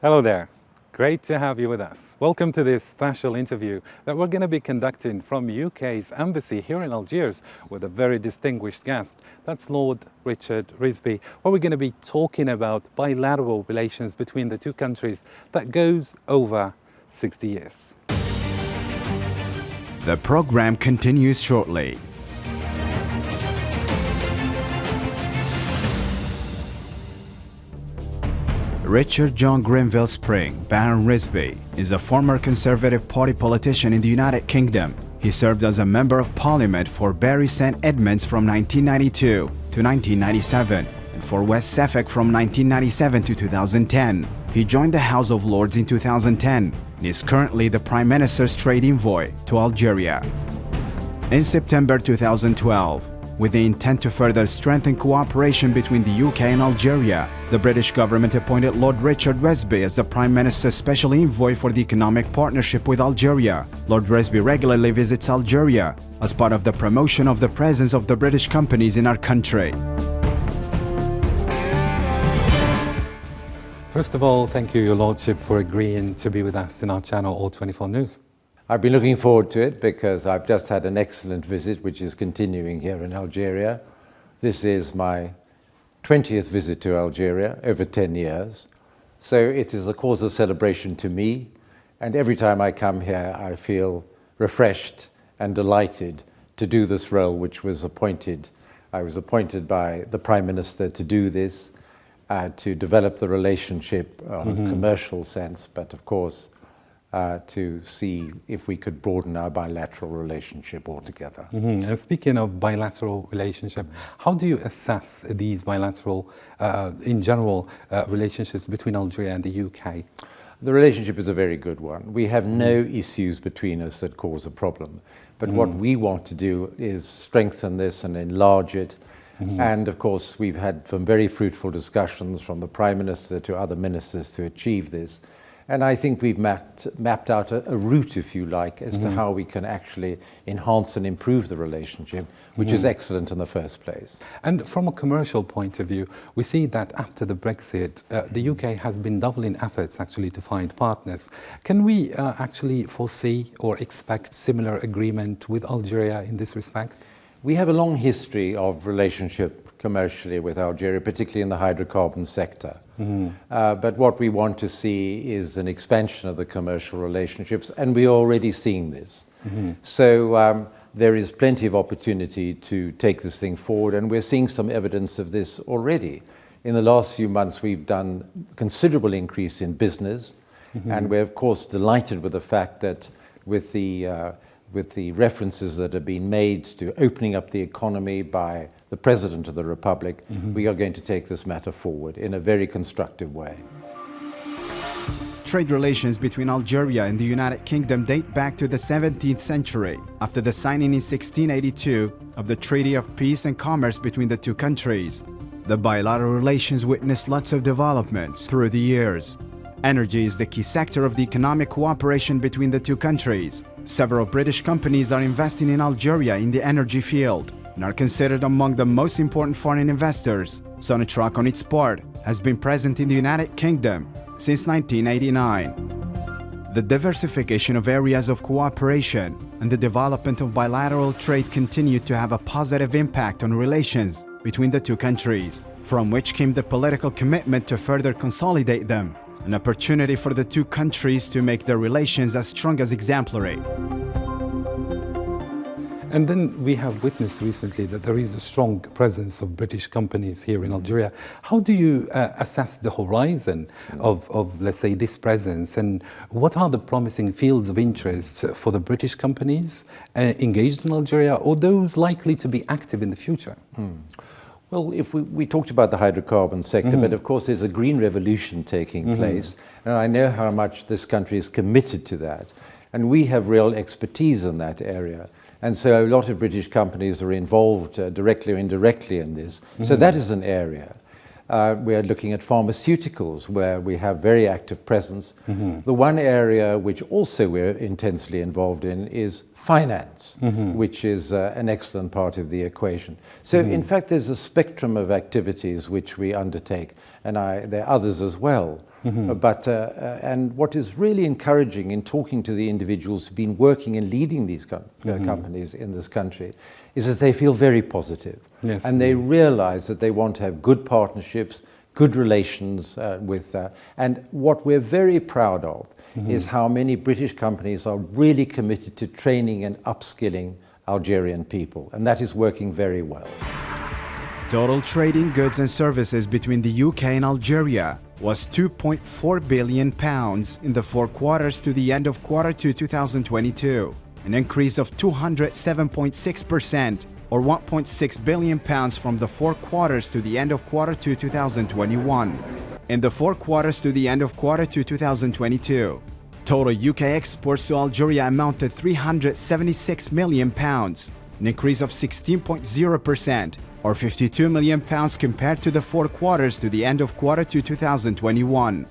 Hello there. Great to have you with us. Welcome to this special interview that we're going to be conducting from UK's embassy here in Algiers with a very distinguished guest. That's Lord Richard Risby, where we're going to be talking about bilateral relations between the two countries that goes over 60 years. The program continues shortly. Richard John Grenville Spring, Baron Risby, is a former Conservative Party politician in the United Kingdom. He served as a Member of Parliament for Bury St Edmunds from 1992 to 1997 and for West Suffolk from 1997 to 2010. He joined the House of Lords in 2010 and is currently the Prime Minister's trade envoy to Algeria. In September 2012, with the intent to further strengthen cooperation between the UK and Algeria, the British government appointed Lord Richard Risby as the Prime Minister's Special Envoy for the Economic Partnership with Algeria. Lord Risby regularly visits Algeria as part of the promotion of the presence of the British companies in our country. First of all, thank you, Your Lordship, for agreeing to be with us in our channel, All24 News. I've been looking forward to it because I've just had an excellent visit, which is continuing here in Algeria. This is my 20th visit to Algeria, over 10 years. So it is a cause of celebration to me. And every time I come here, I feel refreshed and delighted to do this role, which was appointed. I was appointed by the Prime Minister to do this, to develop the relationship on a commercial sense, but of course, to see if we could broaden our bilateral relationship altogether. And speaking of bilateral relationship, how do you assess these bilateral, in general, relationships between Algeria and the UK? The relationship is a very good one. We have no issues between us that cause a problem. But what we want to do is strengthen this and enlarge it. And of course, we've had some very fruitful discussions from the Prime Minister to other ministers to achieve this. And I think we've mapped out a route, if you like, as to how we can actually enhance and improve the relationship, which is excellent in the first place. And from a commercial point of view, we see that after the Brexit, the UK has been doubling efforts actually to find partners. Can we actually foresee or expect similar agreement with Algeria in this respect? We have a long history of relationship commercially with Algeria, particularly in the hydrocarbon sector. But what we want to see is an expansion of the commercial relationships, and we are already seeing this. So there is plenty of opportunity to take this thing forward, and we're seeing some evidence of this already. In the last few months, we've done considerable increase in business, and we're of course delighted with the fact that with the references that have been made to opening up the economy by the President of the Republic, we are going to take this matter forward in a very constructive way. Trade relations between Algeria and the United Kingdom date back to the 17th century, after the signing in 1682 of the Treaty of Peace and Commerce between the two countries. The bilateral relations witnessed lots of developments through the years. Energy is the key sector of the economic cooperation between the two countries. Several British companies are investing in Algeria in the energy field and are considered among the most important foreign investors. Sonatrach, on its part, has been present in the United Kingdom since 1989. The diversification of areas of cooperation and the development of bilateral trade continued to have a positive impact on relations between the two countries, from which came the political commitment to further consolidate them, an opportunity for the two countries to make their relations as strong as exemplary. And then we have witnessed recently that there is a strong presence of British companies here in Algeria. How do you assess the horizon of, let's say, this presence? And what are the promising fields of interest for the British companies engaged in Algeria, or those likely to be active in the future? Well, if we talked about the hydrocarbon sector, but of course there's a green revolution taking place, and I know how much this country is committed to that. And we have real expertise in that area. And so a lot of British companies are involved directly or indirectly in this. So that is an area. We are looking at pharmaceuticals, where we have very active presence. The one area which also we're intensely involved in is finance, which is an excellent part of the equation. So in fact, there's a spectrum of activities which we undertake, and there are others as well. And what is really encouraging in talking to the individuals who've been working and leading these companies in this country is that they feel very positive. Yes, and they realize that they want to have good partnerships, good relations and what we're very proud of is how many British companies are really committed to training and upskilling Algerian people, and that is working very well. Total trade in goods and services between the UK and Algeria was £2.4 billion in the 4 quarters to the end of Q2 2022, an increase of 207.6%, or £1.6 billion from the 4 quarters to the end of Q2 2021. In the 4 quarters to the end of Q2 2022, total UK exports to Algeria amounted £376 million, an increase of 16.0%, or £52 million compared to the 4 quarters to the end of Q2 2021.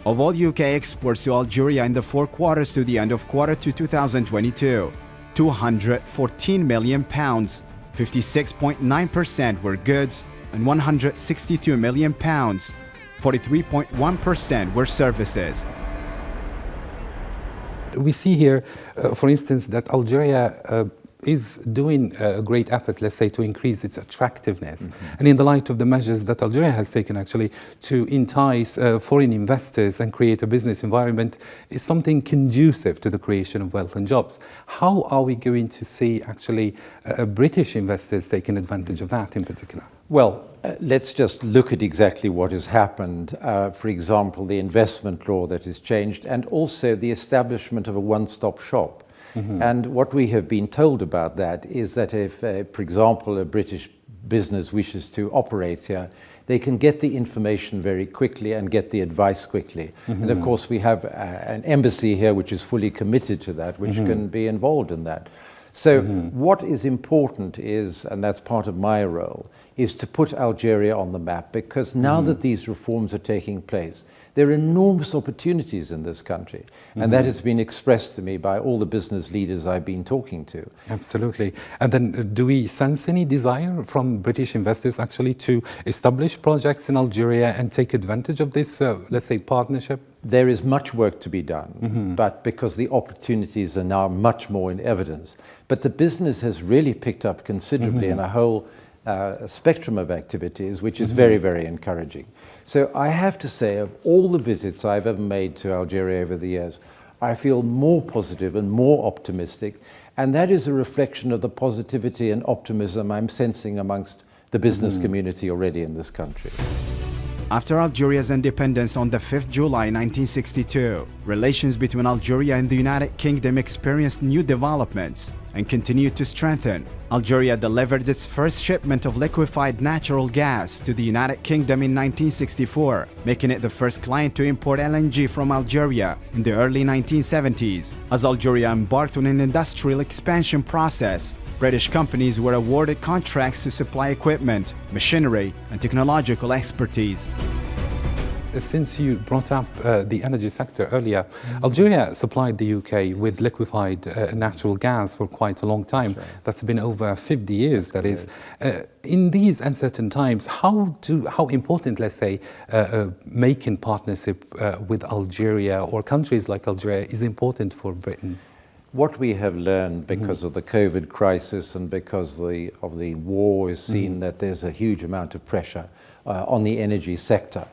Of all UK exports to Algeria in the 4 quarters to the end of Q2 2022, £214 million, 56.9% were goods, and £162 million, 43.1% were services. We see here, for instance, that Algeria is doing a great effort, let's say, to increase its attractiveness. And in the light of the measures that Algeria has taken actually to entice foreign investors and create a business environment is something conducive to the creation of wealth and jobs. How are we going to see actually British investors taking advantage of that in particular? Well, let's just look at exactly what has happened. For example, the investment law that has changed, and also the establishment of a one-stop shop. And what we have been told about that is that if, for example, a British business wishes to operate here, they can get the information very quickly and get the advice quickly. And of course, we have an embassy here which is fully committed to that, which can be involved in that. So what is important is, and that's part of my role, is to put Algeria on the map, because now that these reforms are taking place, there are enormous opportunities in this country. And that has been expressed to me by all the business leaders I've been talking to. Absolutely. And then do we sense any desire from British investors actually to establish projects in Algeria and take advantage of this, let's say, partnership? There is much work to be done, but because the opportunities are now much more in evidence. But the business has really picked up considerably in a whole spectrum of activities, which is very, very encouraging. So I have to say, of all the visits I've ever made to Algeria over the years, I feel more positive and more optimistic, and that is a reflection of the positivity and optimism I'm sensing amongst the business community already in this country. After Algeria's independence on the 5th July 1962, relations between Algeria and the United Kingdom experienced new developments and continued to strengthen. Algeria delivered its first shipment of liquefied natural gas to the United Kingdom in 1964, making it the first client to import LNG from Algeria in the early 1970s. As Algeria embarked on an industrial expansion process, British companies were awarded contracts to supply equipment, machinery, and technological expertise. Since you brought up the energy sector earlier, Algeria supplied the UK with liquefied natural gas for quite a long time. Sure. That's been over 50 years, that is. In these uncertain times, how important, let's say, making partnership with Algeria or countries like Algeria is important for Britain? What we have learned because of the COVID crisis and because of the war is seen that there's a huge amount of pressure on the energy sector.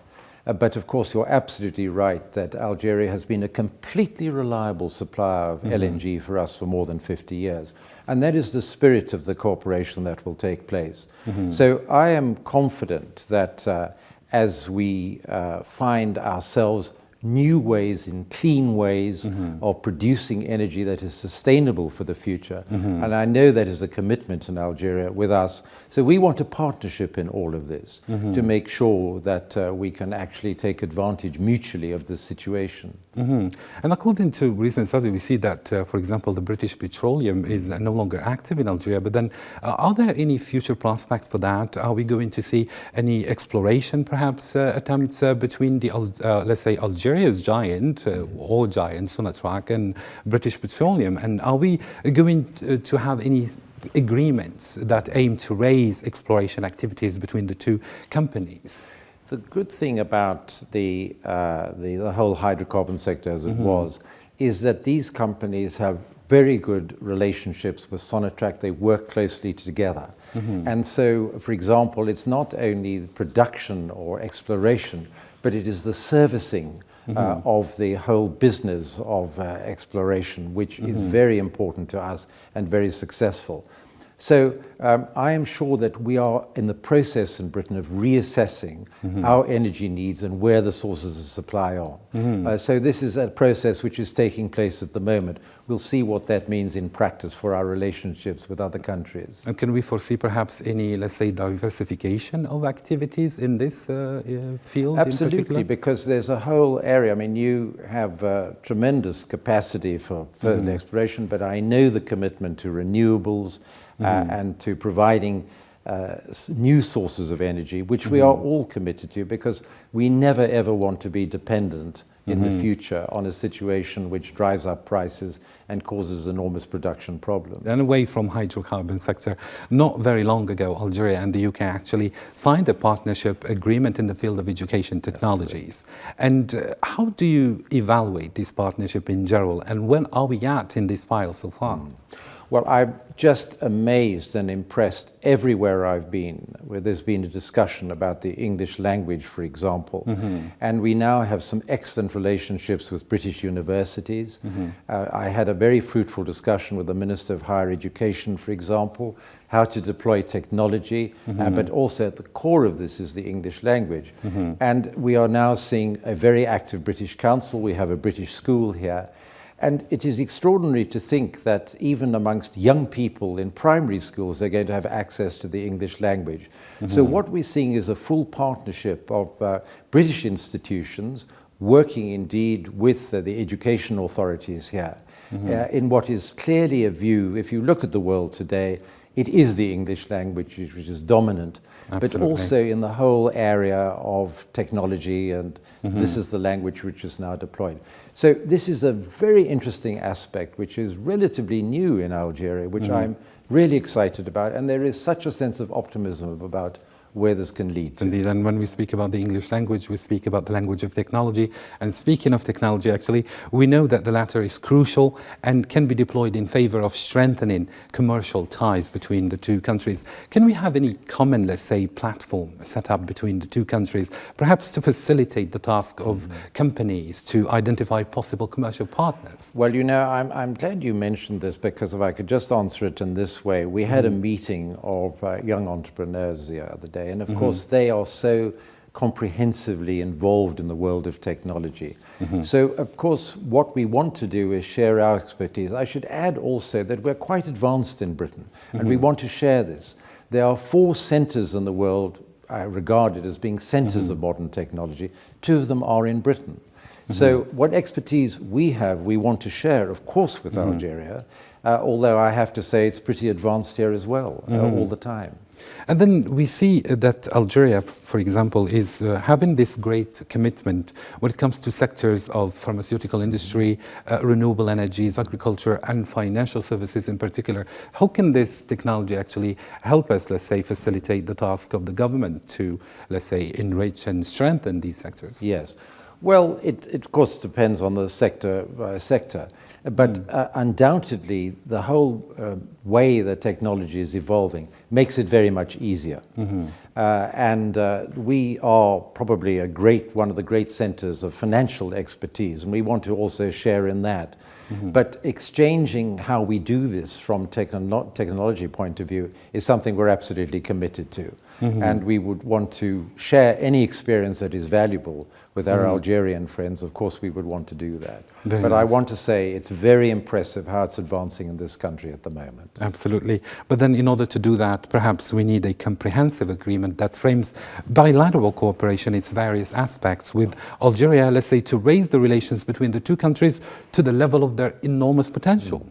But of course, you're absolutely right that Algeria has been a completely reliable supplier of LNG for us for more than 50 years. And that is the spirit of the cooperation that will take place. So I am confident that as we find ourselves new ways, in clean ways of producing energy that is sustainable for the future. And I know that is a commitment in Algeria with us. So we want a partnership in all of this to make sure that we can actually take advantage mutually of this situation. And according to recent studies, we see that, for example, the British Petroleum is no longer active in Algeria. But then, are there any future prospects for that? Are we going to see any exploration, perhaps, attempts between the, let's say, Algeria Algeria's giant, all giants, Sonatrach and British Petroleum. And are we going to have any agreements that aim to raise exploration activities between the two companies? The good thing about the whole hydrocarbon sector as it was is that these companies have very good relationships with Sonatrach. They work closely together. And so, for example, it's not only production or exploration, but it is the servicing of the whole business of exploration, which is very important to us and very successful. So I am sure that we are in the process in Britain of reassessing our energy needs and where the sources of supply are. So this is a process which is taking place at the moment. We'll see what that means in practice for our relationships with other countries. And can we foresee perhaps any, let's say, diversification of activities in this field? Absolutely, because there's a whole area. I mean, you have tremendous capacity for further exploration, but I know the commitment to renewables and to providing new sources of energy, which we are all committed to, because we never ever want to be dependent in the future on a situation which drives up prices and causes enormous production problems. And away from hydrocarbon sector, not very long ago, Algeria and the UK actually signed a partnership agreement in the field of education technologies. And how do you evaluate this partnership in general, and when are we at in this file so far? Well, I'm just amazed and impressed everywhere I've been, where there's been a discussion about the English language, for example. And we now have some excellent relationships with British universities. I had a very fruitful discussion with the Minister of Higher Education, for example, how to deploy technology, but also at the core of this is the English language. And we are now seeing a very active British Council. We have a British school here. And it is extraordinary to think that even amongst young people in primary schools, they're going to have access to the English language. So what we're seeing is a full partnership of British institutions working indeed with the education authorities here in what is clearly a view. If you look at the world today, it is the English language which is dominant, but also in the whole area of technology, and this is the language which is now deployed. So this is a very interesting aspect which is relatively new in Algeria, which I'm really excited about, and there is such a sense of optimism about where this can lead to. Indeed, and when we speak about the English language, we speak about the language of technology. And speaking of technology, actually, we know that the latter is crucial and can be deployed in favor of strengthening commercial ties between the two countries. Can we have any common, let's say, platform set up between the two countries, perhaps to facilitate the task of companies to identify possible commercial partners? Well, you know, I'm glad you mentioned this, because if I could just answer it in this way, we had a meeting of young entrepreneurs the other day. And of course, they are so comprehensively involved in the world of technology. So, of course, what we want to do is share our expertise. I should add also that we're quite advanced in Britain, and we want to share this. There are 4 centres in the world regarded as being centres of modern technology. 2 of them are in Britain. So what expertise we have, we want to share, of course, with Algeria, although I have to say it's pretty advanced here as well, all the time. And then we see that Algeria, for example, is having this great commitment when it comes to sectors of pharmaceutical industry, renewable energies, agriculture, and financial services in particular. How can this technology actually help us, let's say, facilitate the task of the government to, let's say, enrich and strengthen these sectors? Yes. Well, it of course depends on the sector by sector, but undoubtedly the whole way that technology is evolving makes it very much easier. And we are probably one of the great centers of financial expertise, and we want to also share in that. But exchanging how we do this from technology point of view is something we're absolutely committed to. And we would want to share any experience that is valuable with our Algerian friends. Of course, we would want to do that. But I want to say it's very impressive how it's advancing in this country at the moment. Absolutely. But then in order to do that, perhaps we need a comprehensive agreement that frames bilateral cooperation, its various aspects, with Algeria, let's say, to raise the relations between the two countries to the level of their enormous potential.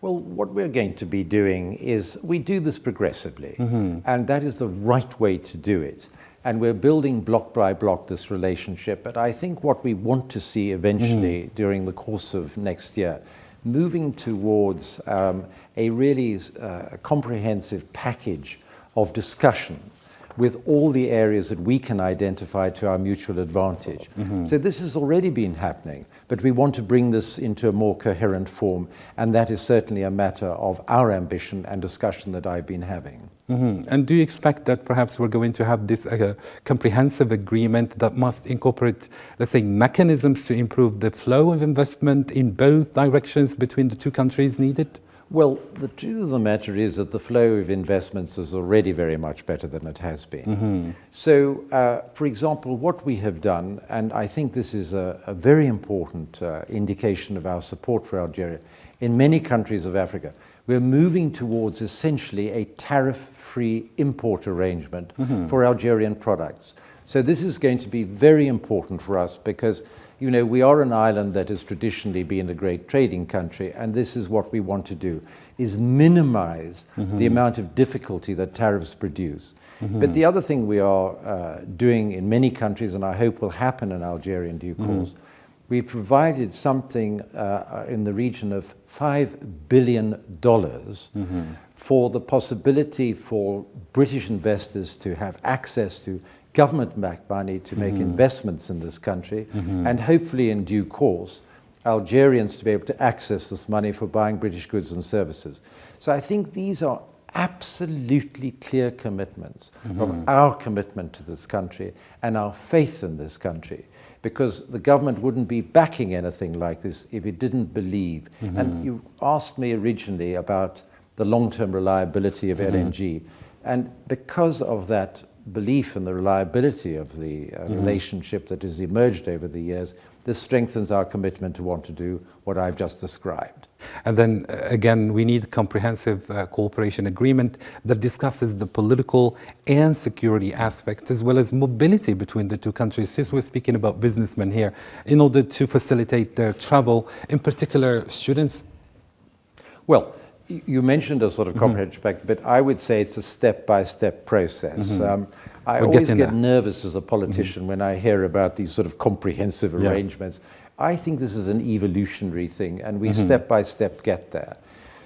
Well, what we're going to be doing is we do this progressively, and that is the right way to do it. and we're building block by block this relationship. But I think what we want to see eventually during the course of next year, moving towards a really comprehensive package of discussion with all the areas that we can identify to our mutual advantage. So this has already been happening, but we want to bring this into a more coherent form, and that is certainly a matter of our ambition and discussion that I've been having. And do you expect that perhaps we're going to have this comprehensive agreement that must incorporate, let's say, mechanisms to improve the flow of investment in both directions between the two countries needed? Well, the truth of the matter is that the flow of investments is already very much better than it has been. So, for example, what we have done, and I think this is a very important indication of our support for Algeria, in many countries of Africa, we're moving towards essentially a tariff-free import arrangement for Algerian products. So this is going to be very important for us because, you know, we are an island that has traditionally been a great trading country, and this is what we want to do, is minimize the amount of difficulty that tariffs produce. But the other thing we are doing in many countries, and I hope will happen in Algeria in due course, we provided something in the region of $5 billion for the possibility for British investors to have access to government-backed money to make investments in this country, and hopefully in due course, Algerians to be able to access this money for buying British goods and services. So I think these are absolutely clear commitments of our commitment to this country and our faith in this country, because the government wouldn't be backing anything like this if it didn't believe. And you asked me originally about the long-term reliability of LNG, and because of that belief in the reliability of the relationship that has emerged over the years, this strengthens our commitment to want to do what I've just described. And then again, we need a comprehensive cooperation agreement that discusses the political and security aspects as well as mobility between the two countries. Since we're speaking about businessmen here, in order to facilitate their travel, in particular students. Well, you mentioned a sort of comprehensive pact, but I would say it's a step-by-step process. I always get nervous as a politician when I hear about these sort of comprehensive arrangements. I think this is an evolutionary thing, and we step-by-step get there.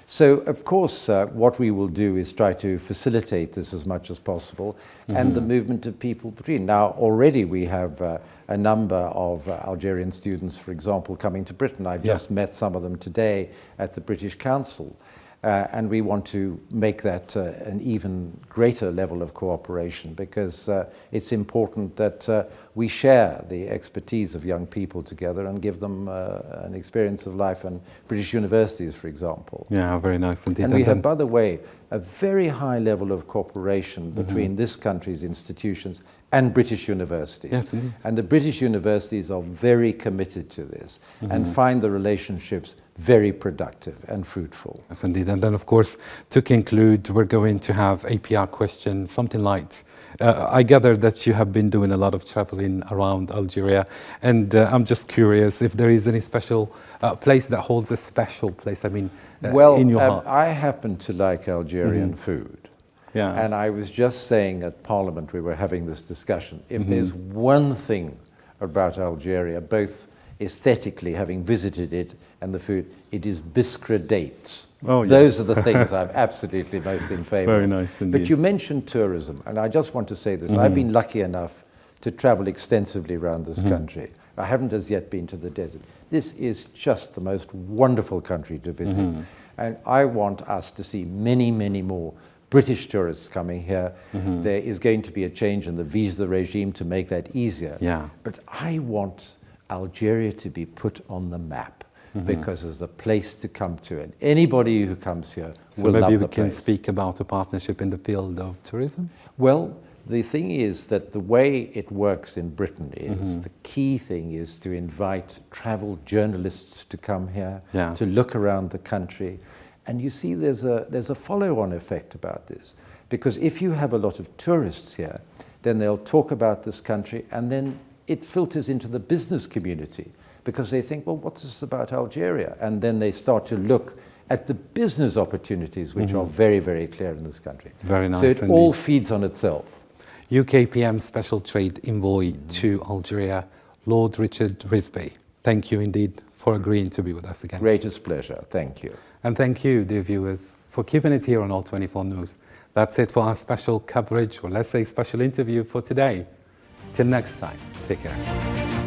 So, of course, what we will do is try to facilitate this as much as possible, and the movement of people between. Now, already we have a number of Algerian students, for example, coming to Britain. I've just met some of them today at the British Council. And we want to make that an even greater level of cooperation, because it's important that we share the expertise of young people together and give them an experience of life in British universities, for example. Yeah, very nice indeed. And we have, by the way, a very high level of cooperation between this country's institutions and British universities. Yes, indeed. And the British universities are very committed to this and find the relationships very productive and fruitful. Yes, indeed. And then, of course, to conclude, we're going to have a PR question, something light. I gather that you have been doing a lot of traveling around Algeria, and I'm just curious if there is any special place that holds a special place, in your heart. I happen to like Algerian food. Yeah. And I was just saying at Parliament, we were having this discussion, if there's one thing about Algeria, both aesthetically, having visited it, and the food, it is biskra dates. Oh, yeah. Those are the things I'm absolutely most in favor Very of. nice indeed. But you mentioned tourism, and I just want to say this. I've been lucky enough to travel extensively around this country. I haven't as yet been to the desert. This is just the most wonderful country to visit. And I want us to see many, many more British tourists coming here. There is going to be a change in the visa regime to make that easier. Yeah. But I want Algeria to be put on the map, because it's a place to come to, and anybody who comes here will love the place. So maybe we can speak about a partnership in the field of tourism? Well, the thing is that the way it works in Britain is the key thing is to invite travel journalists to come here, to look around the country. And you see there's a follow-on effect about this, because if you have a lot of tourists here, then they'll talk about this country, and then it filters into the business community, because they think, well, what's this about Algeria? And then they start to look at the business opportunities, which are very, very clear in this country. Very nice So it indeed. all feeds on itself. UK PM Special Trade Envoy to Algeria, Lord Richard Risby. Thank you indeed for agreeing to be with us again. Greatest pleasure. Thank you. And thank you, dear viewers, for keeping it here on All 24 News. That's it for our special coverage, or let's say special interview for today. Till next time, take care.